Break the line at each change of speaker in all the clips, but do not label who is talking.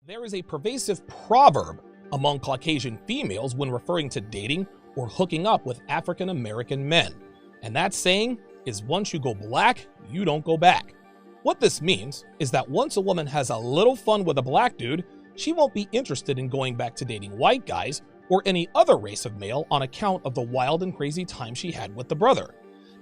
There is a pervasive proverb among Caucasian females when referring to dating or hooking up with African American men. And that saying is, once you go black, you don't go back. What this means is that once a woman has a little fun with a black dude, she won't be interested in going back to dating white guys or any other race of male on account of the wild and crazy time she had with the brother.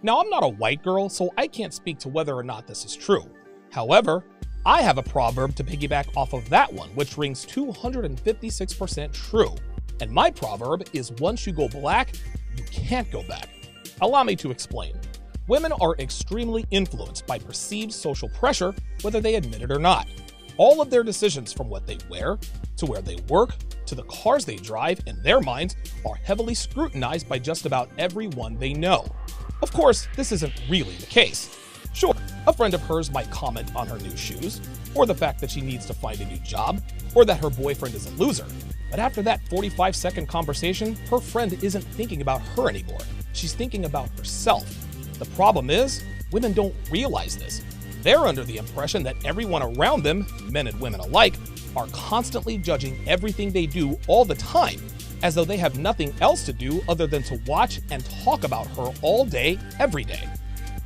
Now, I'm not a white girl, so I can't speak to whether or not this is true. However, I have a proverb to piggyback off of that one, which rings 256% true. And my proverb is, once you go black, you can't go back. Allow me to explain. Women are extremely influenced by perceived social pressure, whether they admit it or not. All of their decisions, from what they wear, to where they work, to the cars they drive, in their minds, are heavily scrutinized by just about everyone they know. Of course, this isn't really the case. Sure, a friend of hers might comment on her new shoes, or the fact that she needs to find a new job, or that her boyfriend is a loser. But after that 45-second conversation, her friend isn't thinking about her anymore. She's thinking about herself. The problem is, women don't realize this. They're under the impression that everyone around them, men and women alike, are constantly judging everything they do all the time, as though they have nothing else to do other than to watch and talk about her all day, every day.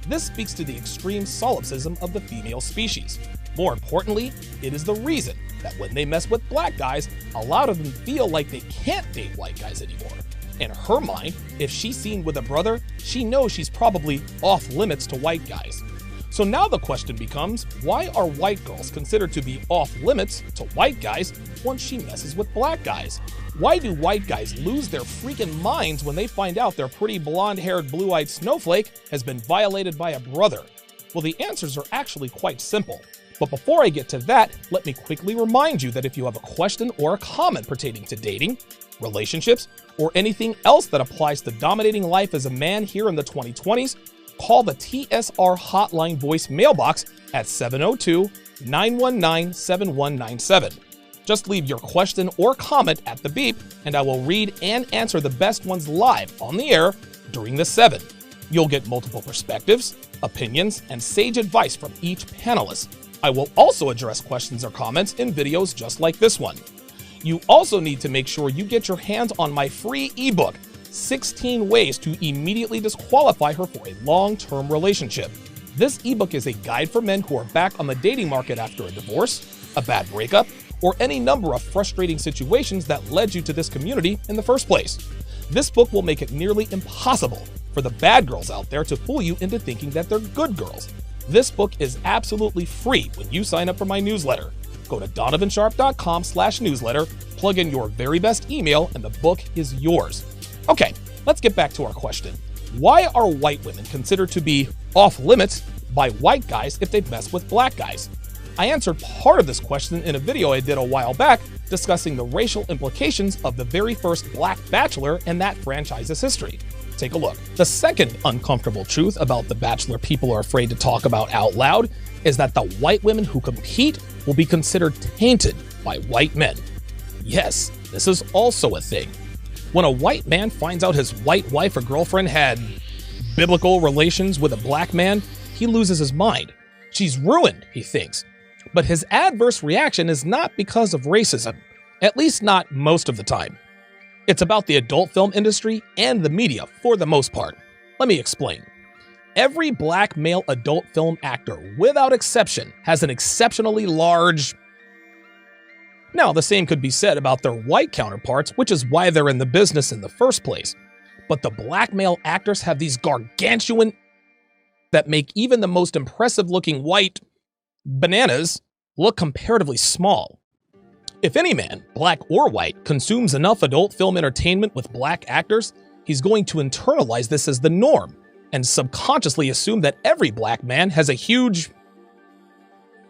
This speaks to the extreme solipsism of the female species. More importantly, it is the reason that when they mess with black guys, a lot of them feel like they can't date white guys anymore. In her mind, if she's seen with a brother, she knows she's probably off limits to white guys. So now the question becomes, why are white girls considered to be off limits to white guys once she messes with black guys? Why do white guys lose their freaking minds when they find out their pretty blonde-haired, blue-eyed snowflake has been violated by a brother? Well, the answers are actually quite simple. But before I get to that, let me quickly remind you that if you have a question or a comment pertaining to dating, relationships, or anything else that applies to dominating life as a man here in the 2020s, call the TSR hotline voice mailbox at 702-919-7197. Just leave your question or comment at the beep, and I will read and answer the best ones live on the air during the 7. You'll get multiple perspectives, opinions, and sage advice from each panelist. I will also address questions or comments in videos just like this one. You also need to make sure you get your hands on my free ebook, 16 Ways to Immediately Disqualify Her for a Long-Term Relationship. This ebook is a guide for men who are back on the dating market after a divorce, a bad breakup, or any number of frustrating situations that led you to this community in the first place. This book will make it nearly impossible for the bad girls out there to fool you into thinking that they're good girls. This book is absolutely free when you sign up for my newsletter. Go to donovensharp.com/newsletter, plug in your very best email, and the book is yours. Okay, let's get back to our question. Why are white women considered to be off limits by white guys if they've messed with black guys? I answered part of this question in a video I did a while back discussing the racial implications of the very first Black Bachelor in that franchise's history. Take a look. The second uncomfortable truth about The Bachelor people are afraid to talk about out loud is that the white women who compete will be considered tainted by white men. Yes, this is also a thing. When a white man finds out his white wife or girlfriend had biblical relations with a black man, he loses his mind. She's ruined, he thinks. But his adverse reaction is not because of racism, at least not most of the time. It's about the adult film industry and the media for the most part. Let me explain. Every black male adult film actor, without exception, has an exceptionally large... Now, the same could be said about their white counterparts, which is why they're in the business in the first place. But the black male actors have these gargantuan that make even the most impressive-looking white bananas look comparatively small. If any man, black or white, consumes enough adult film entertainment with black actors, he's going to internalize this as the norm and subconsciously assume that every black man has a huge...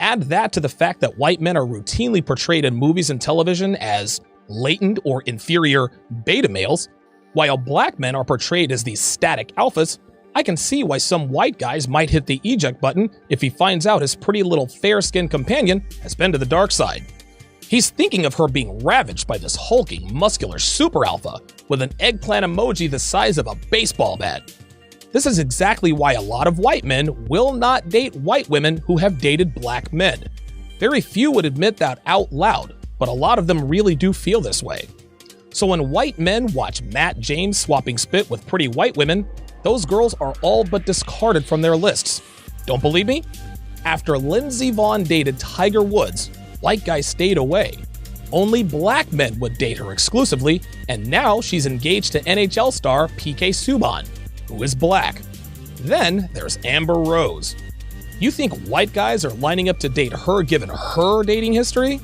Add that to the fact that white men are routinely portrayed in movies and television as latent or inferior beta males, while black men are portrayed as these static alphas. I can see why some white guys might hit the eject button if he finds out his pretty little fair-skinned companion has been to the dark side. He's thinking of her being ravaged by this hulking, muscular super alpha with an eggplant emoji the size of a baseball bat. This is exactly why a lot of white men will not date white women who have dated black men. Very few would admit that out loud, but a lot of them really do feel this way. So when white men watch Matt James swapping spit with pretty white women, those girls are all but discarded from their lists. Don't believe me? After Lindsey Vonn dated Tiger Woods, white guys stayed away. Only black men would date her exclusively, and now she's engaged to NHL star PK Subban, who is black. Then there's Amber Rose. You think white guys are lining up to date her given her dating history?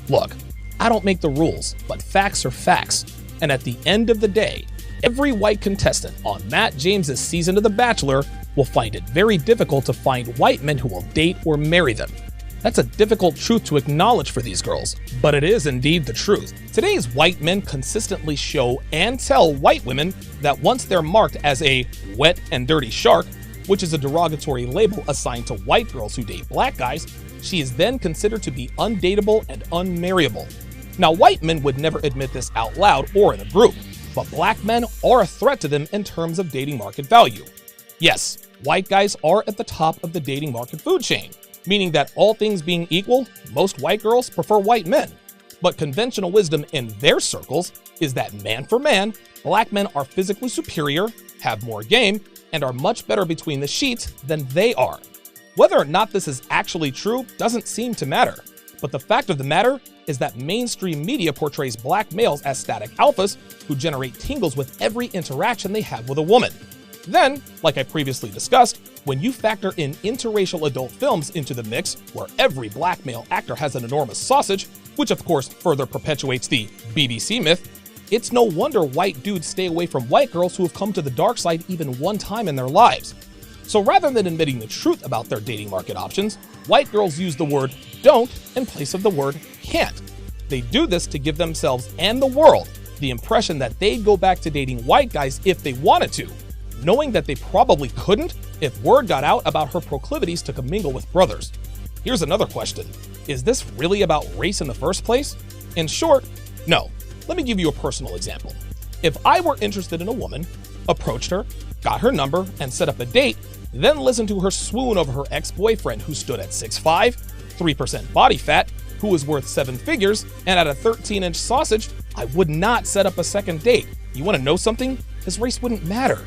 Look, I don't make the rules, but facts are facts. And at the end of the day, every white contestant on Matt James' season of The Bachelor will find it very difficult to find white men who will date or marry them. That's a difficult truth to acknowledge for these girls, but it is indeed the truth. Today's white men consistently show and tell white women that once they're marked as a wet and dirty shark, which is a derogatory label assigned to white girls who date black guys, she is then considered to be undateable and unmarriable. Now, white men would never admit this out loud or in a group, but black men are a threat to them in terms of dating market value. Yes, white guys are at the top of the dating market food chain, meaning that all things being equal, most white girls prefer white men. But conventional wisdom in their circles is that man for man, black men are physically superior, have more game, and are much better between the sheets than they are. Whether or not this is actually true doesn't seem to matter, but the fact of the matter is that mainstream media portrays black males as static alphas who generate tingles with every interaction they have with a woman. Then, like I previously discussed, when you factor in interracial adult films into the mix, where every black male actor has an enormous sausage, which of course further perpetuates the BBC myth, it's no wonder white dudes stay away from white girls who have come to the dark side even one time in their lives. So rather than admitting the truth about their dating market options, white girls use the word don't in place of the word can't. They do this to give themselves and the world the impression that they'd go back to dating white guys if they wanted to, knowing that they probably couldn't if word got out about her proclivities to commingle with brothers. Here's another question. Is this really about race in the first place? In short, no. Let me give you a personal example. If I were interested in a woman, approached her, got her number, and set up a date, then listened to her swoon over her ex-boyfriend who stood at 6'5", 3% body fat, who was worth 7 figures, and had a 13-inch sausage, I would not set up a second date. You want to know something? His race wouldn't matter.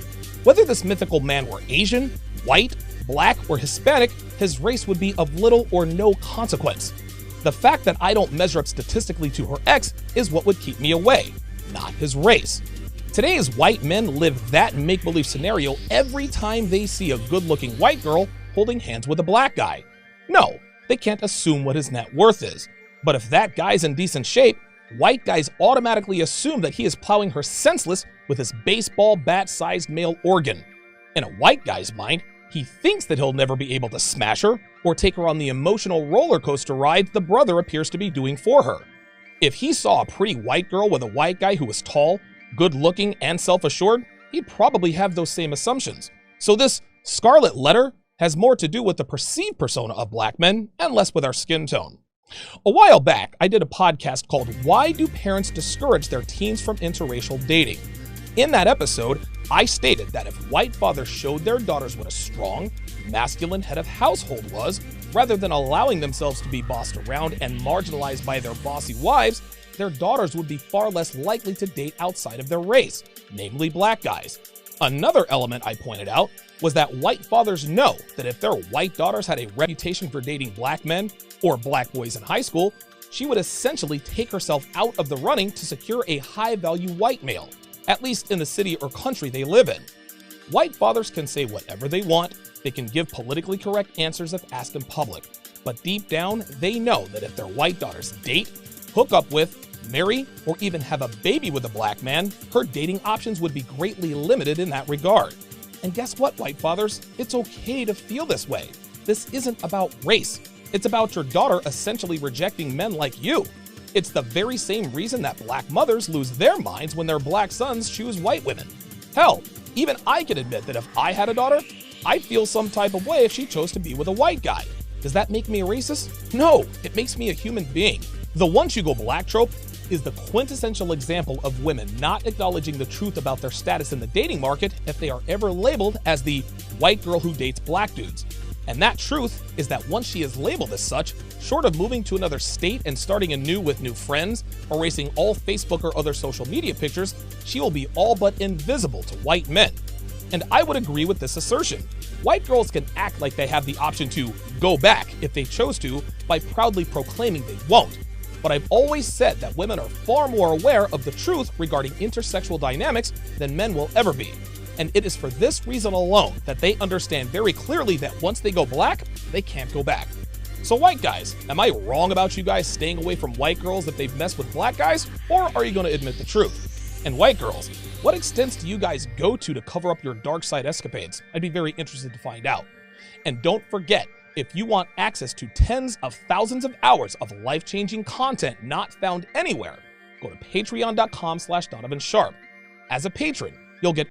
Whether this mythical man were Asian, white, black, or Hispanic, his race would be of little or no consequence. The fact that I don't measure up statistically to her ex is what would keep me away, not his race. Today's white men live that make-believe scenario every time they see a good-looking white girl holding hands with a black guy. No, they can't assume what his net worth is. But if that guy's in decent shape, white guys automatically assume that he is plowing her senseless with his baseball bat-sized male organ. In a white guy's mind, he thinks that he'll never be able to smash her or take her on the emotional roller coaster ride the brother appears to be doing for her. If he saw a pretty white girl with a white guy who was tall, good-looking, and self-assured, he'd probably have those same assumptions. So this scarlet letter has more to do with the perceived persona of black men and less with our skin tone. A while back, I did a podcast called Why Do Parents Discourage Their Teens from Interracial Dating? In that episode, I stated that if white fathers showed their daughters what a strong, masculine head of household was, rather than allowing themselves to be bossed around and marginalized by their bossy wives, their daughters would be far less likely to date outside of their race, namely black guys. Another element I pointed out was that white fathers know that if their white daughters had a reputation for dating black men or black boys in high school, she would essentially take herself out of the running to secure a high-value white male, at least in the city or country they live in. White fathers can say whatever they want, they can give politically correct answers if asked in public, but deep down, they know that if their white daughters date, hook up with, marry, or even have a baby with a black man, her dating options would be greatly limited in that regard. And guess what, white fathers? It's okay to feel this way. This isn't about race. It's about your daughter essentially rejecting men like you. It's the very same reason that black mothers lose their minds when their black sons choose white women. Hell, even I can admit that if I had a daughter, I'd feel some type of way if she chose to be with a white guy. Does that make me a racist? No, it makes me a human being. The once you go black trope is the quintessential example of women not acknowledging the truth about their status in the dating market if they are ever labeled as the white girl who dates black dudes. And that truth is that once she is labeled as such, short of moving to another state and starting anew with new friends, erasing all Facebook or other social media pictures, she will be all but invisible to white men. And I would agree with this assertion. White girls can act like they have the option to go back if they chose to by proudly proclaiming they won't. But I've always said that women are far more aware of the truth regarding intersexual dynamics than men will ever be. And it is for this reason alone that they understand very clearly that once they go black, they can't go back. So white guys, am I wrong about you guys staying away from white girls if they've messed with black guys, or are you going to admit the truth? And white girls, what extents do you guys go to cover up your dark side escapades? I'd be very interested to find out. And don't forget, if you want access to tens of thousands of hours of life-changing content not found anywhere, go to patreon.com/DonovanSharp. As a patron, you'll get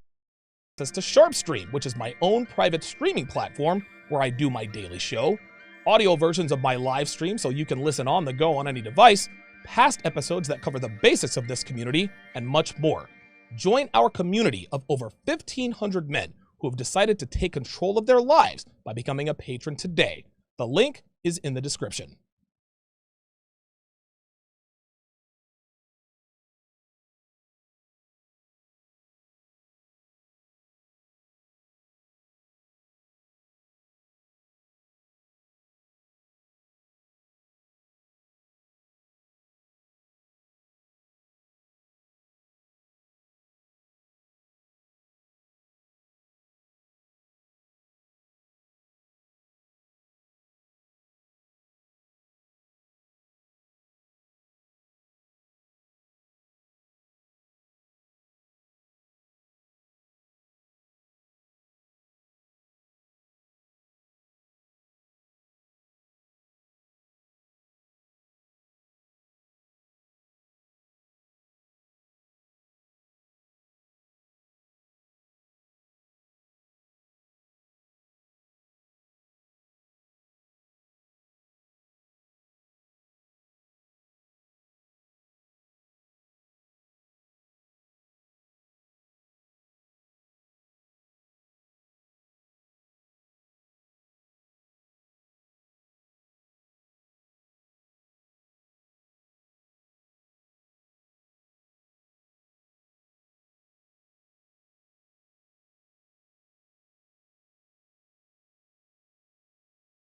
access to SharpStream, which is my own private streaming platform where I do my daily show, audio versions of my live stream so you can listen on the go on any device, past episodes that cover the basics of this community, and much more. Join our community of over 1,500 men who have decided to take control of their lives by becoming a patron today. The link is in the description.